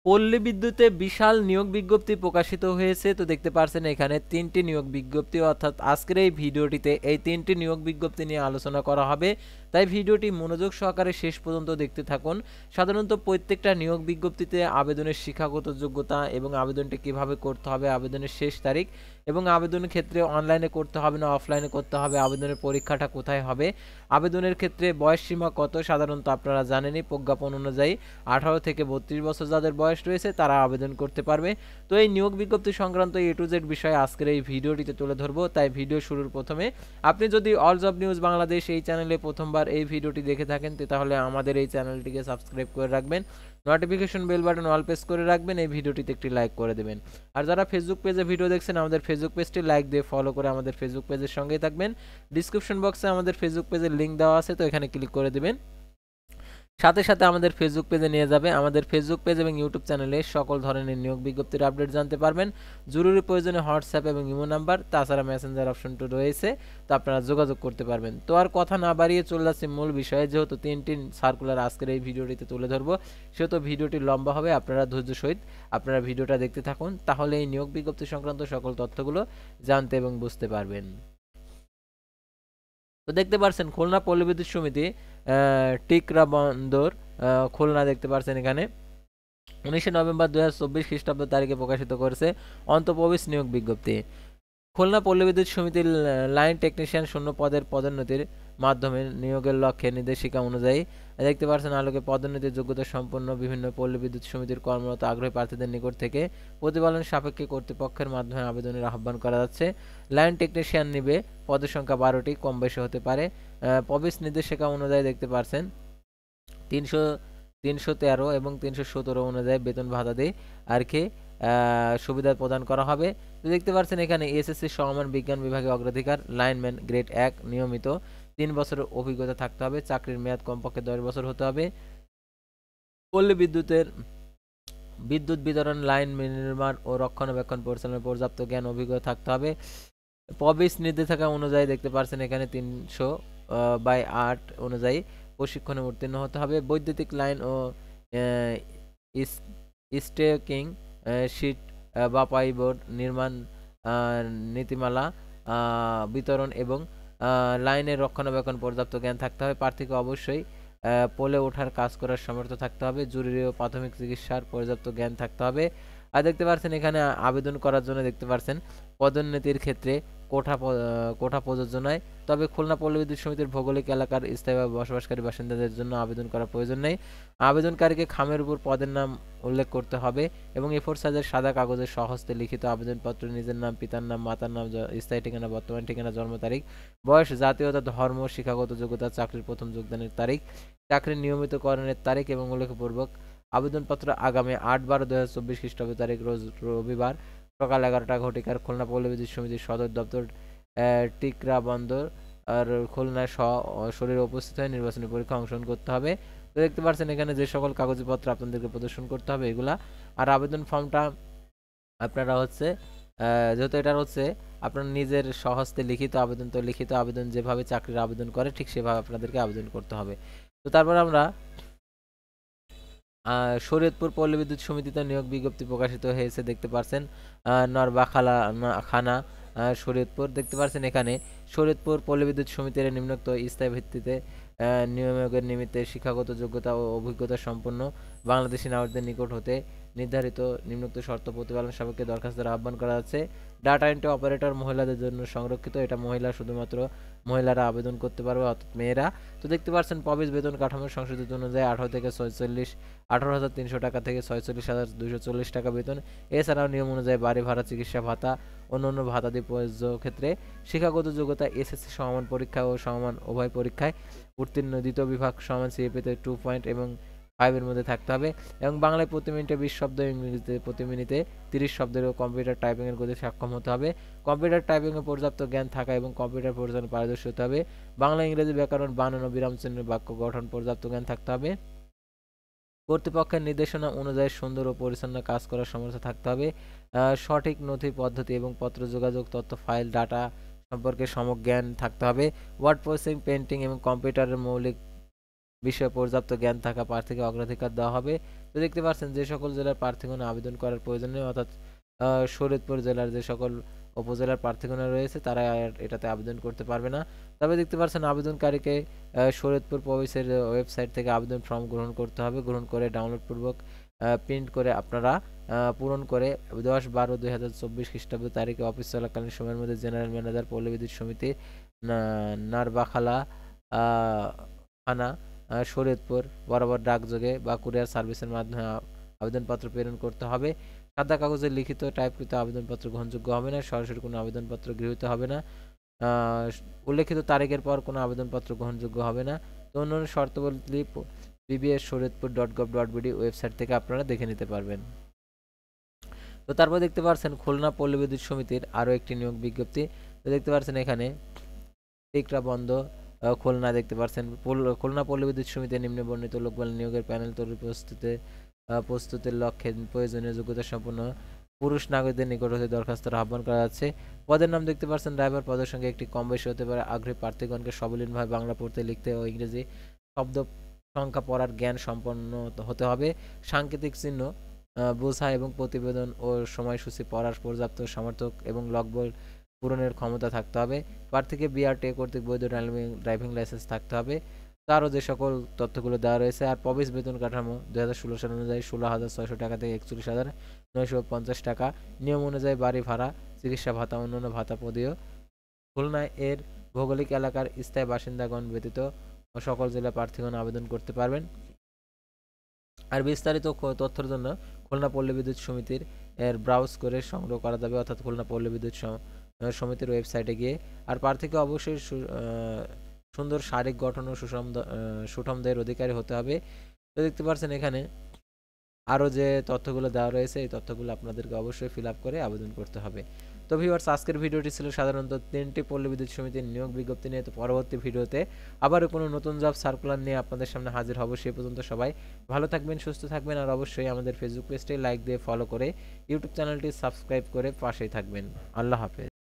পল্লী বিদ্যুতে বিশাল নিয়োগ বিজ্ঞপ্তি প্রকাশিত হয়েছে। তো দেখতে পারছেন এখানে ৩টি নিয়োগ বিজ্ঞপ্তি, অর্থাৎ আজকের এই ভিডিওটিতে এই ৩টি নিয়োগ বিজ্ঞপ্তি নিয়ে আলোচনা করা হবে। তাই ভিডিওটি মনোযোগ সহকারে শেষ পর্যন্ত দেখতে থাকুন। সাধারণত প্রত্যেকটা নিয়োগ বিজ্ঞপ্তিতে আবেদনের শিক্ষাগত যোগ্যতা এবং আবেদনটি কিভাবে করতে হবে, আবেদনের শেষ তারিখ এবং আবেদনের ক্ষেত্রে অনলাইনে করতে হবে না অফলাইনে করতে হবে, আবেদনের পরীক্ষাটা কোথায় হবে, আবেদনের ক্ষেত্রে বয়স সীমা কত, সাধারণত আপনারা জানেনই প্রজ্ঞাপন অনুযায়ী 18 থেকে 32 বছর যাদের বয়স রয়েছে তারা আবেদন করতে পারবে। তো এই নিয়োগ বিজ্ঞপ্তি সংক্রান্ত এ টু জেড বিষয়ে আজকের এই ভিডিওটিতে তুলে ধরবো। তাই ভিডিও শুরুর প্রথমে আপনি যদি অল জব নিউজ বাংলাদেশ এই চ্যানেলে প্রথমবার এই ভিডিওটি দেখে থাকেন তাহলে আমাদের এই চ্যানেলটিকে সাবস্ক্রাইব করে রাখবেন, notification bell button all press করে রাখবেন, এই ভিডিওটিতে একটি লাইক করে দেবেন। আর যারা ফেসবুক পেজে ভিডিও দেখছেন আমাদের ফেসবুক পেজটি লাইক দিয়ে ফলো করে আমাদের ফেসবুক পেজের সঙ্গেই থাকবেন। ডিসক্রিপশন বক্সে আমাদের ফেসবুক পেজের লিঙ্ক দেওয়া আছে, তো এখানে ক্লিক করে দেবেন। সাথে সাথে আমাদের ফেসবুক পেজে নিয়ে যাবে। আমাদের ফেসবুক পেজ এবং ইউটিউব চ্যানেলে সকল ধরনের নিয়োগ বিজ্ঞপ্তির আপডেট জানতে পারবেন। জরুরি প্রয়োজনে হোয়াটসঅ্যাপ এবং ইমো নাম্বার, তাছাড়া মেসেঞ্জার অপশনটি রয়েছে, তো আপনারা যোগাযোগ করতে পারবেন। তো আর কথা না বাড়িয়ে চলে যাচ্ছি মূল বিষয়ে। যেহেতু 3টি সার্কুলার আজকের এই ভিডিওটিতে তুলে ধরবো, সেহেতু ভিডিওটি লম্বা হবে। আপনারা ধৈর্য সহিত আপনারা ভিডিওটা দেখতে থাকুন, তাহলে এই নিয়োগ বিজ্ঞপ্তি সংক্রান্ত সকল তথ্যগুলো জানতে এবং বুঝতে পারবেন। তো দেখতে পাচ্ছেন খুলনা পল্লী বিদ্যুৎ সমিতি টিকরা বন্দর খুলনা, দেখতে পাচ্ছেন এখানে 19 নভেম্বর 2024 খ্রিস্টাব্দ তারিখে প্রকাশিত করেছে অন্তঃপ্রবেশ নিয়োগ বিজ্ঞপ্তি। খুলনা পল্লী বিদ্যুৎ সমিতির লাইন টেকনিশিয়ান শূন্য পদের পদোন্নতির মাধ্যমে নিয়োগের লক্ষ্যে নির্দেশিকা অনুযায়ী দেখতে পাচ্ছেন আলোকে পদোন্নতির যোগ্যতা সম্পন্ন বিভিন্ন পল্লী বিদ্যুৎ সমিতির কর্মরত আগ্রহী প্রার্থীদের নিকট থেকে প্রতিপালন সাপেক্ষে কর্তৃপক্ষের মাধ্যমে আবেদনের আহ্বান করা যাচ্ছে। লাইন টেকনিশিয়ান নিবে পদের সংখ্যা 12টি, কম বেশি হতে পারে। প্রবেশ নির্দেশিকা অনুযায়ী দেখতে পাচ্ছেন 313 এবং 317 অনুযায়ী বেতন ভাতা দিয়ে আর কি সুবিধা প্রদান করা হবে। তো দেখতে পাচ্ছেন এখানে এসএসসি সমমান বিজ্ঞান বিভাগে অগ্রাধিকার, লাইনম্যান গ্রেড 1 নিয়মিত 3 বছরের অভিজ্ঞতা থাকতে হবে, চাকরির মেয়াদ কমপক্ষে 10 বছর হতে হবে। পল্লী বিদ্যুতের বিদ্যুৎ বিতরণ লাইন নির্মাণ ও রক্ষণাবেক্ষণ পরিচালনার পর্যাপ্ত জ্ঞান অভিজ্ঞতা থাকতে হবে। প্রবেশ নির্দেশিকা অনুযায়ী দেখতে পাচ্ছেন এখানে 300/8 অনুযায়ী প্রশিক্ষণে উত্তীর্ণ হতে হবে। বৈদ্যুতিক লাইন ও স্টেকিং শিট বা পাইবোর্ড নির্মাণ নীতিমালা বিতরণ এবং লাইনের রক্ষণাবেক্ষণ পর্যাপ্ত জ্ঞান থাকতে হবে। প্রার্থীকে অবশ্যই পোলে ওঠার কাজ করার সামর্থ্য থাকতে হবে। জরুরি ও প্রাথমিক চিকিৎসার পর্যাপ্ত জ্ঞান থাকতে হবে। আর দেখতে পাচ্ছেন এখানে আবেদন করার জন্য দেখতে পাচ্ছেন পদোন্নতির ক্ষেত্রে কোঠা প্রযোজ্য নয়, তবে খুলনা পল্লী বিদ্যুৎ সমিতির ভৌগোলিক এলাকার স্থায়ীভাবে বসবাসকারী বাসিন্দাদের জন্য আবেদন করার প্রয়োজন নেই। আবেদনকারীকে খামের উপর পদের নাম উল্লেখ করতে হবে এবং A4 সাইজের সাদা কাগজে স্বহস্তে লিখিত আবেদনপত্র নিজের নাম, পিতার নাম, মাতার নাম, স্থায়ী ঠিকানা, বর্তমান ঠিকানা, জন্ম তারিখ, বয়স, জাতীয়তা, ধর্ম, শিক্ষাগত যোগ্যতা, চাকরির প্রথম যোগদানের তারিখ, চাকরির নিয়মিতকরণের তারিখ এবং উল্লেখপূর্বক আবেদনপত্র আগামী 8/12/2024 খ্রিস্টাব্দ তারিখ রোজ রবিবার সকাল 11টা ঘটিকার খুলনা পল্লী বিদ্যুৎ সমিতির সদর দপ্তর টিকরা বন্দর আর খুলনায় শরীরে উপস্থিত হয়ে নির্বাচনী পরীক্ষা অংশগ্রহণ করতে হবে। তো দেখতে পাচ্ছেন এখানে যে সকল কাগজপত্র আপনাদেরকে প্রদর্শন করতে হবে এগুলা। আর আবেদন ফর্মটা আপনারা হচ্ছে যেহেতু এটা হচ্ছে আপনার নিজের স্বহস্তে লিখিত আবেদন, তো লিখিত আবেদন যেভাবে চাকরির আবেদন করে ঠিক সেভাবে আপনাদেরকে আবেদন করতে হবে। তো তারপর আমরা শরীয়তপুর পল্লী বিদ্যুৎ সমিতিতে নিয়োগ বিজ্ঞপ্তি প্রকাশিত হয়েছে, দেখতে পাচ্ছেন খানা শরীয়তপুর, দেখতে পাচ্ছেন এখানে শরীয়তপুর পল্লী বিদ্যুৎ সমিতির নিম্নোক্ত স্থায়ী ভিত্তিতে নিয়োগের নিমিত্তে শিক্ষাগত যোগ্যতা ও অভিজ্ঞতা সম্পন্ন বাংলাদেশি নাগরিকদের নিকট হতে নির্ধারিত নিম্নোক্ত শর্ত প্রতিপালন সাপেক্ষে দরখাস্তের আহ্বান করা যাচ্ছে। ডাটা এন্ট্রি অপারেটর মহিলাদের জন্য সংরক্ষিত, এটা মহিলা শুধুমাত্র মহিলারা আবেদন করতে পারবে, অর্থাৎ মেয়েরা। তো দেখতে পাচ্ছেন প্রবেশ বেতন কাঠামো সংশোধিত অনুযায়ী 18,300 টাকা থেকে 46,240 টাকা বেতন। এছাড়াও নিয়ম অনুযায়ী বাড়ি ভাড়া, চিকিৎসা ভাতা, অন্যান্য ভাতাদি প্রযোজ্য ক্ষেত্রে শিক্ষাগত যোগ্যতা এসএসসি সমমান পরীক্ষা ও সমমান উভয় পরীক্ষায় উত্তীর্ণ, দ্বিতীয় বিভাগ সমান সিএপিতে 2 পয়েন্ট এবং 5 এর মধ্যে থাকতে হবে এবং বাংলায় প্রতি মিনিটে 20 শব্দ, ইংরেজিতে প্রতি মিনিটে 30 শব্দের ও কম্পিউটার টাইপিং এর গতি সক্ষম হতে হবে। কম্পিউটার টাইপিং এ পর্যাপ্ত জ্ঞান থাকা এবং কম্পিউটার পরিচালনায় পারদর্শী হতে হবে। বাংলা ইংরেজি ব্যাকরণ, বানান ও বিরামচিহ্নের বাক্য গঠন পর্যাপ্ত জ্ঞান থাকতে হবে। কর্তৃপক্ষের নির্দেশনা অনুযায়ী সুন্দর ও পরিচ্ছন্ন কাজ করার সামর্থ্য থাকতে হবে। সঠিক নথি পদ্ধতি এবং পত্র যোগাযোগ তথ্য ফাইল ডাটা সম্পর্কে সম্যক জ্ঞান থাকতে হবে। ওয়ার্ড প্রসেসিং, পেন্টিং এবং কম্পিউটারের মৌলিক বিষয়ে পর্যাপ্ত জ্ঞান থাকা প্রার্থীকে অগ্রাধিকার দেওয়া হবে। তো দেখতে পাচ্ছেন যে সকল জেলার প্রার্থীগণ আবেদন করার প্রয়োজন নেই, অর্থাৎ শরীয়তপুর জেলার যে সকল উপজেলার প্রার্থীগণ রয়েছে তারা আর এটাতে আবেদন করতে পারবে না। তবে দেখতে পাচ্ছেন আবেদনকারীকে শরীয়তপুর প্রবেশের ওয়েবসাইট থেকে আবেদন ফর্ম গ্রহণ করতে হবে। গ্রহণ করে ডাউনলোড পূর্বক প্রিন্ট করে আপনারা পূরণ করে 10/12/2024 খ্রিস্টাব্দ তারিখে অফিস চলাকালীন সময়ের মধ্যে জেনারেল ম্যানেজার পল্লী বিদ্যুৎ সমিতি নারবাখালা থানা শরীয়তপুর বরাবর ডাকযোগে বা কুরিয়ার সার্ভিসের মাধ্যমে আবেদনপত্র প্রেরণ করতে হবে। সাদা কাগজে লিখিত টাইপকৃত আবেদনপত্র গ্রহণযোগ্য হবে না। সরাসরি কোনো আবেদনপত্র গৃহীত হবে না। উল্লেখিত তারিখের পর কোনো আবেদনপত্র গ্রহণযোগ্য হবে না। তো অন্যান্য শর্তাবলী bbs.shoriatpur.gov.bd ওয়েবসাইট থেকে আপনারা দেখে নিতে পারবেন। তো তারপর দেখতে পাচ্ছেন খুলনা পল্লী বিদ্যুৎ সমিতির আরও একটি নিয়োগ বিজ্ঞপ্তি। তো দেখতে পাচ্ছেন এখানে টিকরা বন্ধ খুলনা দেখতে পাচ্ছেন খুলনা পল্লী বিদ্যুৎ সমিতির নিম্নে বর্ণিত লোকবল নিয়োগের প্যানেল তৈরি প্রস্তুতির লক্ষ্যে প্রয়োজনীয় যোগ্যতা সম্পন্ন পুরুষ নাগরিকদের নিকট হতে দরখাস্তের আহ্বান করা যাচ্ছে। পদের নাম দেখতে পাচ্ছেন ড্রাইভার। পদের সঙ্গে একটি কম বেশি হতে পারে। আগ্রহী প্রার্থীগণকে সবলীনভাবে বাংলা পড়তে লিখতে ও ইংরেজি শব্দ সংখ্যা পড়ার জ্ঞান সম্পন্ন হতে হবে। সাংকেতিক চিহ্ন বোঝা এবং প্রতিবেদন ও সময়সূচি পড়ার পর্যাপ্ত সামর্থ্য এবং লগবল পূরণের ক্ষমতা থাকতে হবে। প্রার্থীকে বিআরটিএ কর্তৃক বৈধ ড্রাইভিং লাইসেন্স থাকতে হবে। তারও যে সকল তথ্যগুলো দেওয়া রয়েছে। আর প্রবেশ বেতন কাঠামো 2016 সাল অনুযায়ী 16,600 টাকা থেকে 41,950 টাকা। নিয়ম অনুযায়ী বাড়ি ভাড়া, চিকিৎসা ভাতা, অন্যান্য ভাতা প্রদেয়। খুলনা এর ভৌগোলিক এলাকার স্থায়ী বাসিন্দাগণ ব্যতীত সকল জেলা প্রার্থীগণ আবেদন করতে পারবেন। আর বিস্তারিত তথ্যের জন্য খুলনা পল্লী বিদ্যুৎ সমিতির ব্রাউজ করে সংগ্রহ করা যাবে, অর্থাৎ খুলনা পল্লী বিদ্যুৎ সমিতির ওয়েবসাইটে গিয়ে। আর প্রার্থীকে অবশ্যই সুন্দর শারীরিক গঠন ও সুঠাম দেহের অধিকারী হতে হবে। তো দেখতে পাচ্ছেন এখানে আরও যে তথ্যগুলো দেওয়া রয়েছে এই তথ্যগুলো আপনাদেরকে অবশ্যই ফিল আপ করে আবেদন করতে হবে। তো ভিউয়ার্স, আজকের ভিডিওটি ছিল সাধারণত 3টি পল্লী বিদ্যুৎ সমিতির নিয়োগ বিজ্ঞপ্তি নিয়ে। তো পরবর্তী ভিডিওতে আবারও কোনো নতুন জব সার্কুলার নিয়ে আপনাদের সামনে হাজির হব। সে পর্যন্ত সবাই ভালো থাকবেন, সুস্থ থাকবেন। আর অবশ্যই আমাদের ফেসবুক পেজটি লাইক দিয়ে ফলো করে ইউটিউব চ্যানেলটি সাবস্ক্রাইব করে পাশেই থাকবেন। আল্লাহ হাফেজ।